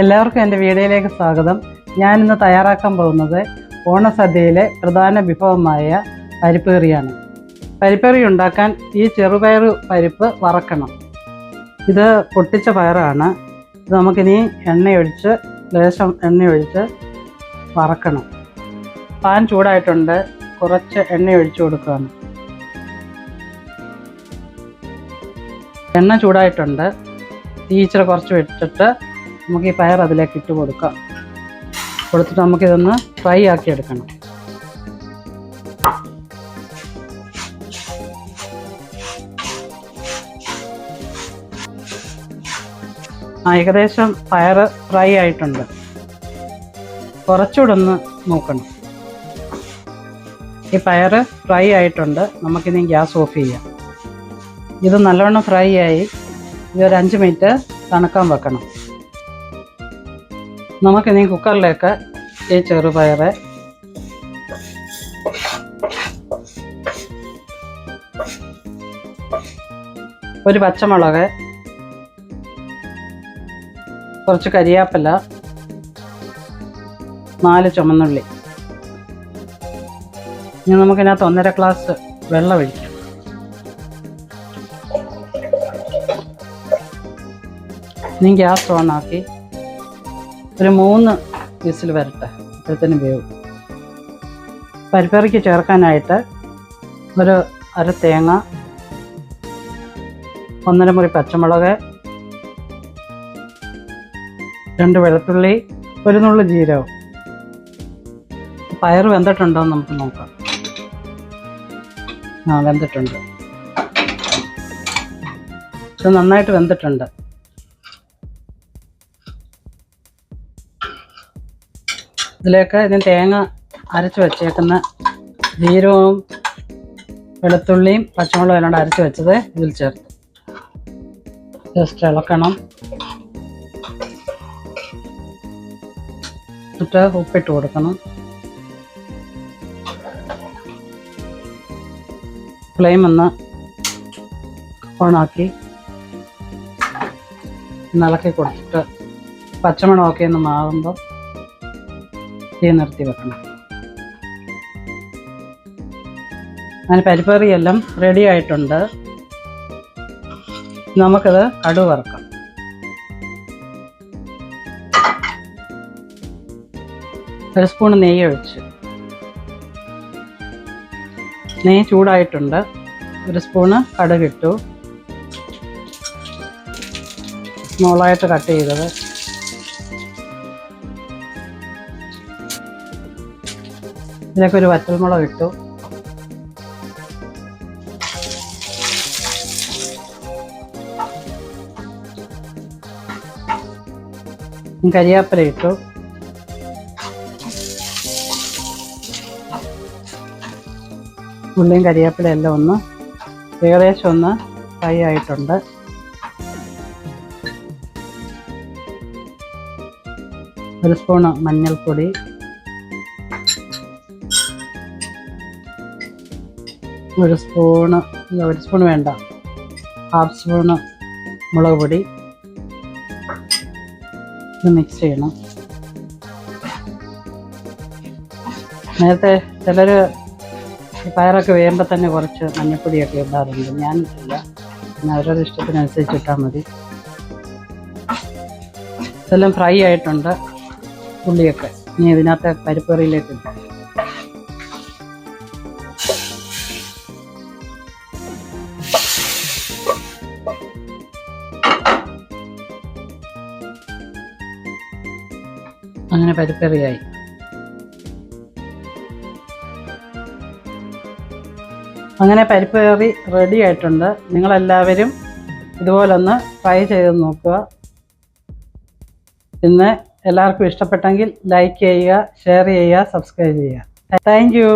എല്ലാവർക്കും എൻ്റെ വീഡിയോയിലേക്ക് സ്വാഗതം. ഞാനിന്ന് തയ്യാറാക്കാൻ പോകുന്നത് ഓണസദ്യയിലെ പ്രധാന വിഭവമായ പരിപ്പ് കറിയാണ്. പരിപ്പ് കറി ഉണ്ടാക്കാൻ ഈ ചെറുപയർ പരിപ്പ് വറക്കണം. ഇത് പൊട്ടിച്ച പയറാണ്. ഇത് നമുക്കിനി ലേശം എണ്ണയൊഴിച്ച് വറക്കണം. പാൻ ചൂടായിട്ടുണ്ട്. കുറച്ച് എണ്ണ ഒഴിച്ചു കൊടുക്കുകയാണ്. എണ്ണ ചൂടായിട്ടുണ്ട്. തീ ഇച്ചിരി കുറച്ച് വെച്ചിട്ട് നമുക്ക് ഈ പയർ അതിലേക്ക് ഇട്ട് കൊടുത്തിട്ട് നമുക്കിതൊന്ന് ഫ്രൈ ആക്കി എടുക്കണം. ഏകദേശം പയർ ഫ്രൈ ആയിട്ടുണ്ട്. കുറച്ചുകൂടെ ഒന്ന് നോക്കണം. ഈ പയർ ഫ്രൈ ആയിട്ടുണ്ട്. നമുക്കിനി ഗ്യാസ് ഓഫ് ചെയ്യാം. ഇത് നല്ലവണ്ണം ഫ്രൈ ആയി. ഇതൊരു 5 മിനിറ്റ് തണുക്കാൻ വെക്കണം. നമുക്കിനി കുക്കറിലേക്ക് ഈ ചെറുപയർ ഒരു പച്ചമുളക്, കുറച്ച് കരിയാപ്പില, 4 ചുമന്നുള്ളി. ഇനി നമുക്കിതിനകത്ത് 1.5 ഗ്ലാസ് വെള്ളം ഒഴിക്കാം. ഇനി ഗ്യാസ് ഓണാക്കി ഒരു 3 വിസിൽ വരട്ടെ. അപ്പോഴത്തേനും വേവും. പരിപ്പറിക്ക് ചേർക്കാനായിട്ട് ഒരു അര തേങ്ങ, 1.5 മുറി പച്ചമുളക്, 2 വെളുത്തുള്ളി, 1 നുള്ളു ജീരകം. പയർ വെന്തിട്ടുണ്ടോ എന്ന് നമുക്ക് നോക്കാം. വെന്തിട്ടുണ്ട്. ഇത് നന്നായിട്ട് വെന്തിട്ടുണ്ട്. ഇതിലേക്ക് ഇതിന് തേങ്ങ അരച്ച് വെച്ചേക്കുന്ന ജീരകവും വെളുത്തുള്ളിയും പച്ചമുളകും എല്ലാം അരച്ച് വെച്ചത് ഇതിൽ ചേർത്ത് ജസ്റ്റ് ഇളക്കണം. എന്നിട്ട് ഉപ്പിട്ട് കൊടുക്കണം. ഫ്ലെയിം ഒന്ന് ഓണാക്കി ഇളക്കി കൊടുത്തിട്ട് പച്ചമണമൊക്കെ ഒന്ന് മാറുമ്പോൾ തീ നിർത്തി വെക്കണം. അങ്ങനെ പരിപ്പ് കറിയെല്ലാം റെഡി ആയിട്ടുണ്ട്. നമുക്കത് കടുക് വറുക്കാം. ഒരു സ്പൂൺ നെയ്യ് ഒഴിച്ച്, നെയ്യ് ചൂടായിട്ടുണ്ട്. 1 സ്പൂണ് കടുക് ഇട്ടു. സ്മോളായിട്ട് കട്ട് ചെയ്തത്, ഇതിലേക്ക് ഒരു വറ്റൽമുളക് ഇട്ടു. കരിയാപ്പില ഇട്ടു. ഉള്ളിയും കരിയാപ്പില എല്ലാം ഒന്ന് ഏകദേശം ഒന്ന് ഫ്രൈ ആയിട്ടുണ്ട്. ഒരു സ്പൂണ് മഞ്ഞൾപ്പൊടി, ഒരു സ്പൂൺ വേണ്ട, 1/2 സ്പൂണ് മുളക് പൊടി. ഇത് മിക്സ് ചെയ്യണം. നേരത്തെ ചിലർ പയറൊക്കെ വേകുമ്പോൾ തന്നെ കുറച്ച് മഞ്ഞൾപ്പൊടിയൊക്കെ ഇടാറുണ്ട്. ഞാനിട്ടില്ല. പിന്നെ അവരുടെ ഇഷ്ടത്തിനനുസരിച്ച് ഇട്ടാൽ മതി. ഇതെല്ലാം ഫ്രൈ ആയിട്ടുണ്ട് ഉള്ളിയൊക്കെ. ഇനി ഇതിനകത്ത് പരിപ്പ് കറിയിലേക്ക് ഇടാം. അങ്ങനെ പരിപ്പ് കറിയായി. അങ്ങനെ പരിപ്പ് കറി റെഡി ആയിട്ടുണ്ട്. നിങ്ങളെല്ലാവരും ഇതുപോലൊന്ന് ട്രൈ ചെയ്ത് നോക്കുക. പിന്നെ എല്ലാവർക്കും ഇഷ്ടപ്പെട്ടെങ്കിൽ ലൈക്ക് ചെയ്യുക, ഷെയർ ചെയ്യുക, സബ്സ്ക്രൈബ് ചെയ്യുക. Thank you.